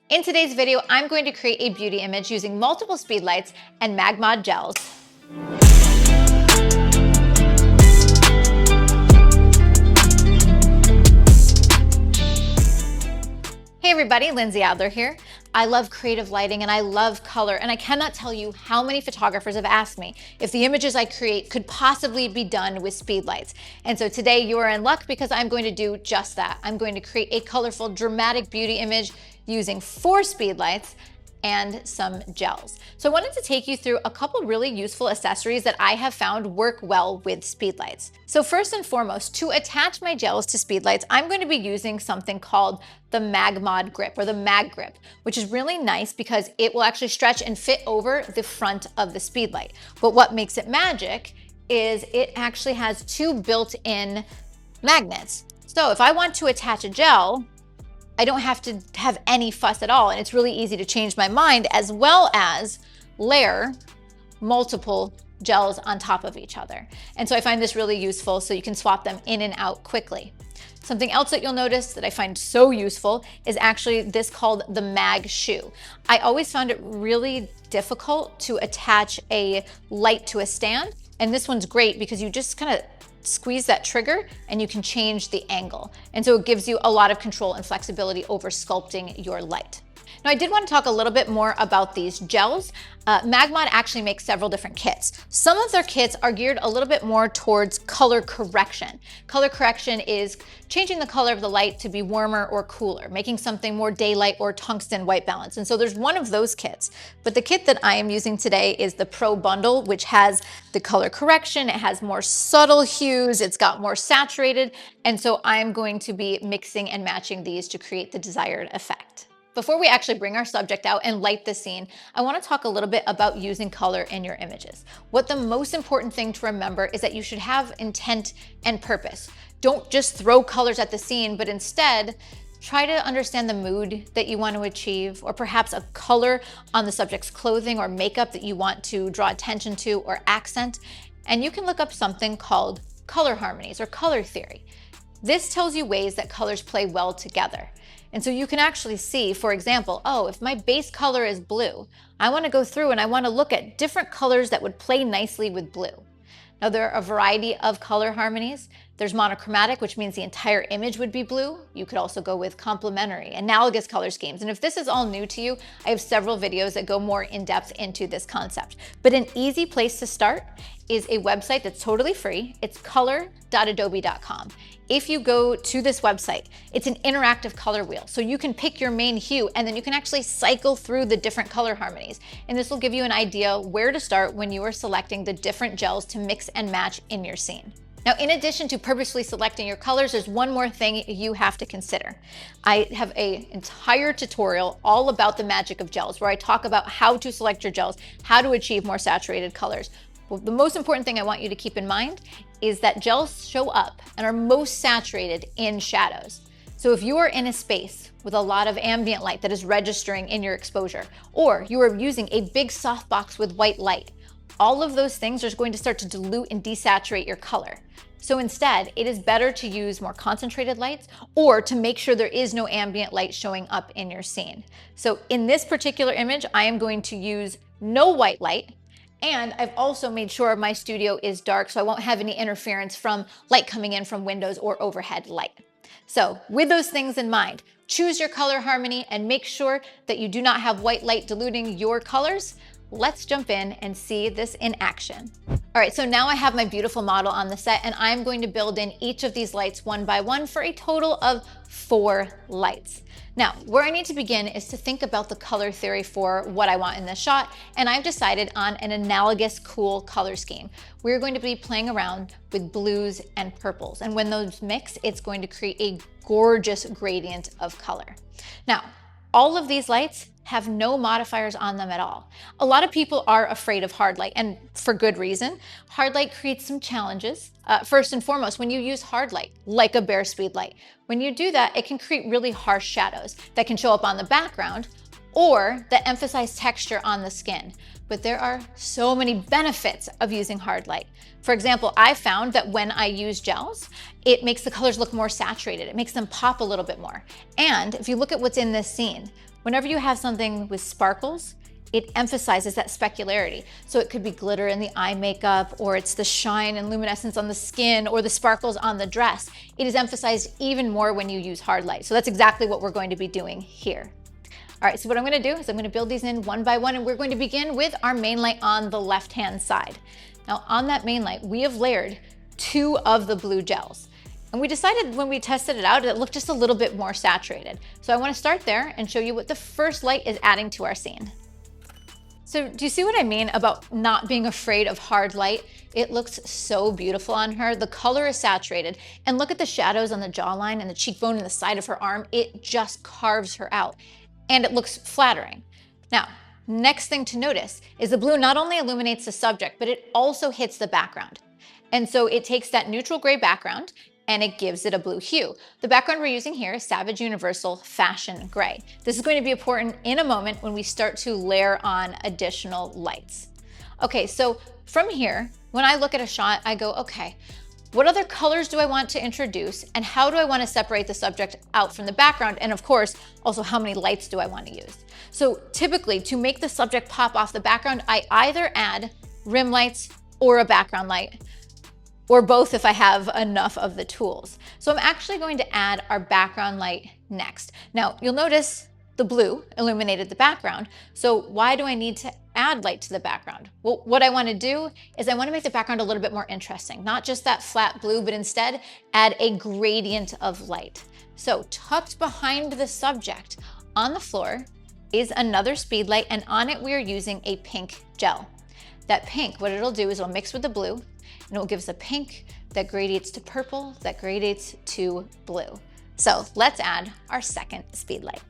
In today's video, I'm going to create a beauty image using multiple speed lights and MagMod gels. Hey everybody, Lindsay Adler here. I love creative lighting and I love color, and I cannot tell you how many photographers have asked me if the images I create could possibly be done with speed lights. And so today you are in luck because I'm going to do just that. I'm going to create a colorful, dramatic beauty image using 4 speed lights and some gels. So I wanted to take you through a couple really useful accessories that I have found work well with speed lights. So first and foremost, to attach my gels to speed lights, I'm going to be using something called the MagMod grip, or the Mag grip, which is really nice because it will actually stretch and fit over the front of the speed light. But what makes it magic is it actually has 2 built-in magnets. So if I want to attach a gel, I don't have to have any fuss at all, and it's really easy to change my mind, as well as layer multiple gels on top of each other. And so I find this really useful, so you can swap them in and out quickly. Something else that you'll notice that I find so useful is actually this called the Mag shoe. I always found it really difficult to attach a light to a stand, and this one's great because you just kind of squeeze that trigger and you can change the angle. And so it gives you a lot of control and flexibility over sculpting your light. Now, I did want to talk a little bit more about these gels. MagMod actually makes several different kits. Some of their kits are geared a little bit more towards color correction. Color correction is changing the color of the light to be warmer or cooler, making something more daylight or tungsten white balance. And so there's one of those kits. But the kit that I am using today is the Pro Bundle, which has the color correction. It has more subtle hues. It's got more saturated. And so I'm going to be mixing and matching these to create the desired effect. Before we actually bring our subject out and light the scene, I want to talk a little bit about using color in your images. What the most important thing to remember is that you should have intent and purpose. Don't just throw colors at the scene, but instead try to understand the mood that you want to achieve, or perhaps a color on the subject's clothing or makeup that you want to draw attention to or accent. And you can look up something called color harmonize or color theory. This tells you ways that colors play well together. And so you can actually see, for example, oh, if my base color is blue, I want to go through and I want to look at different colors that would play nicely with blue. Now, there are a variety of color harmonies. There's monochromatic, which means the entire image would be blue. You could also go with complementary, analogous color schemes. And if this is all new to you, I have several videos that go more in depth into this concept. But an easy place to start is a website that's totally free. It's color.adobe.com. If you go to this website, it's an interactive color wheel. So you can pick your main hue and then you can actually cycle through the different color harmonies. And this will give you an idea where to start when you are selecting the different gels to mix and match in your scene. Now, in addition to purposely selecting your colors, there's one more thing you have to consider. I have an entire tutorial all about the magic of gels, where I talk about how to select your gels, how to achieve more saturated colors. Well, the most important thing I want you to keep in mind is that gels show up and are most saturated in shadows. So if you are in a space with a lot of ambient light that is registering in your exposure, or you are using a big softbox with white light, all of those things are going to start to dilute and desaturate your color. So instead, it is better to use more concentrated lights or to make sure there is no ambient light showing up in your scene. So in this particular image, I am going to use no white light, and I've also made sure my studio is dark so I won't have any interference from light coming in from windows or overhead light. So with those things in mind, choose your color harmony and make sure that you do not have white light diluting your colors. Let's jump in and see this in action. All right, so now I have my beautiful model on the set, and I'm going to build in each of these lights one by one for a total of 4 lights. Now, where I need to begin is to think about the color theory for what I want in this shot, and I've decided on an analogous cool color scheme. We're going to be playing around with blues and purples, and when those mix, it's going to create a gorgeous gradient of color. Now, all of these lights have no modifiers on them at all. A lot of people are afraid of hard light, and for good reason. Hard light creates some challenges. First and foremost, when you use hard light, like a bare speed light, when you do that, it can create really harsh shadows that can show up on the background or that emphasize texture on the skin. But there are so many benefits of using hard light. For example, I found that when I use gels, it makes the colors look more saturated. It makes them pop a little bit more. And if you look at what's in this scene, Whenever you have something with sparkles, it emphasizes that specularity. So it could be glitter in the eye makeup, or it's the shine and luminescence on the skin, or the sparkles on the dress. It is emphasized even more when you use hard light. So that's exactly what we're going to be doing here. All right, so what I'm gonna do is I'm gonna build these in one by one, and we're going to begin with our main light on the left-hand side. Now on that main light, we have layered 2 of the blue gels. And we decided when we tested it out, it looked just a little bit more saturated. So I wanna start there and show you what the first light is adding to our scene. So do you see what I mean about not being afraid of hard light? It looks so beautiful on her. The color is saturated. And look at the shadows on the jawline and the cheekbone and the side of her arm. It just carves her out. And it looks flattering. Now, next thing to notice is the blue not only illuminates the subject, but it also hits the background. And so it takes that neutral gray background and it gives it a blue hue. The background we're using here is Savage Universal Fashion Gray. This is going to be important in a moment when we start to layer on additional lights. Okay, so from here, when I look at a shot, I go, okay, what other colors do I want to introduce, and how do I want to separate the subject out from the background? And of course, also how many lights do I want to use? So typically, to make the subject pop off the background, I either add rim lights or a background light, or both if I have enough of the tools. So I'm actually going to add our background light next. Now, you'll notice the blue illuminated the background. So why do I need to add light to the background? Well, what I want to do is I want to make the background a little bit more interesting, not just that flat blue, but instead add a gradient of light. So tucked behind the subject on the floor is another speed light, and on it we are using a pink gel. That pink, what it'll do is it'll mix with the blue, and it will give us a pink that gradiates to purple, that gradiates to blue. So let's add our second speed light.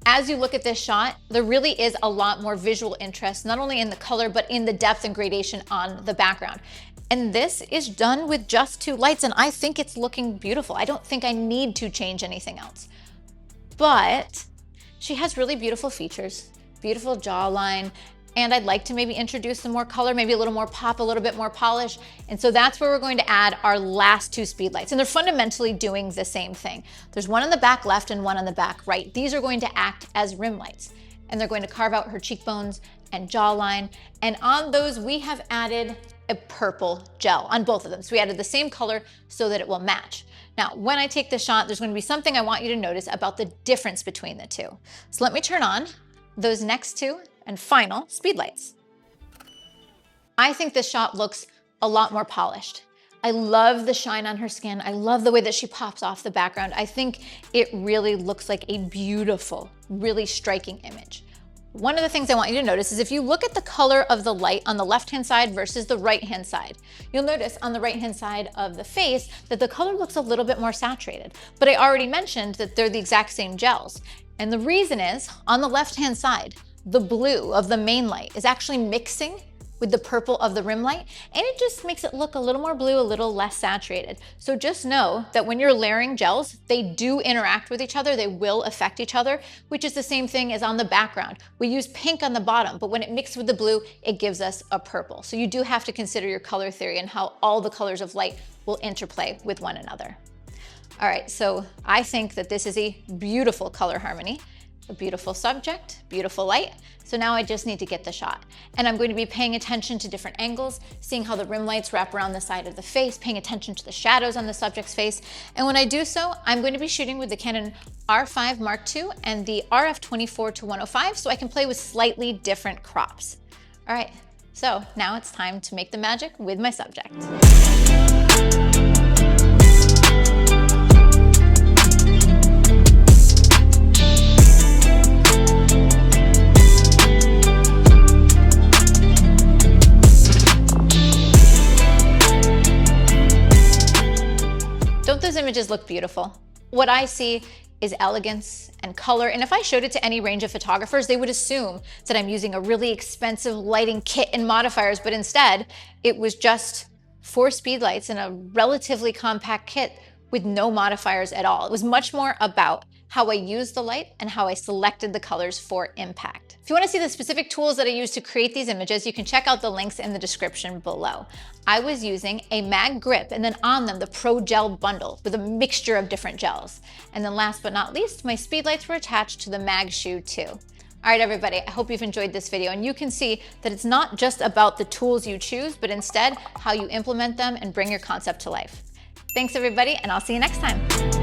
As you look at this shot, there really is a lot more visual interest, not only in the color, but in the depth and gradation on the background. And this is done with just 2 lights, and I think it's looking beautiful. I don't think I need to change anything else. But she has really beautiful features, beautiful jawline, and I'd like to maybe introduce some more color, maybe a little more pop, a little bit more polish. And so that's where we're going to add our last 2 speed lights. And they're fundamentally doing the same thing. There's one on the back left and one on the back right. These are going to act as rim lights, and they're going to carve out her cheekbones and jawline. And on those, we have added a purple gel on both of them. So we added the same color so that it will match. Now, when I take the shot, there's going to be something I want you to notice about the difference between the 2. So let me turn on those next 2 and final speed lights. I think this shot looks a lot more polished. I love the shine on her skin. I love the way that she pops off the background. I think it really looks like a beautiful, really striking image. One of the things I want you to notice is if you look at the color of the light on the left-hand side versus the right-hand side, you'll notice on the right-hand side of the face that the color looks a little bit more saturated. But I already mentioned that they're the exact same gels. And the reason is, on the left-hand side, the blue of the main light is actually mixing with the purple of the rim light, and it just makes it look a little more blue, a little less saturated. So just know that when you're layering gels, they do interact with each other, they will affect each other, which is the same thing as on the background. We use pink on the bottom, but when it mixes with the blue, it gives us a purple. So you do have to consider your color theory and how all the colors of light will interplay with one another. All right, so I think that this is a beautiful color harmony. A beautiful subject, beautiful light. So now I just need to get the shot. And I'm going to be paying attention to different angles, seeing how the rim lights wrap around the side of the face, paying attention to the shadows on the subject's face. And when I do so, I'm going to be shooting with the Canon R5 Mark II and the RF24-105 so I can play with slightly different crops. All right, so now it's time to make the magic with my subject. Don't those images look beautiful? What I see is elegance and color, and if I showed it to any range of photographers, they would assume that I'm using a really expensive lighting kit and modifiers, but instead, it was just 4 speed lights in a relatively compact kit with no modifiers at all. It was much more about how I used the light, and how I selected the colors for impact. If you want to see the specific tools that I used to create these images, you can check out the links in the description below. I was using a mag grip and then on them the Pro Gel bundle with a mixture of different gels. And then last but not least, my speed lights were attached to the mag shoe too. All right, everybody, I hope you've enjoyed this video and you can see that it's not just about the tools you choose, but instead how you implement them and bring your concept to life. Thanks everybody, and I'll see you next time.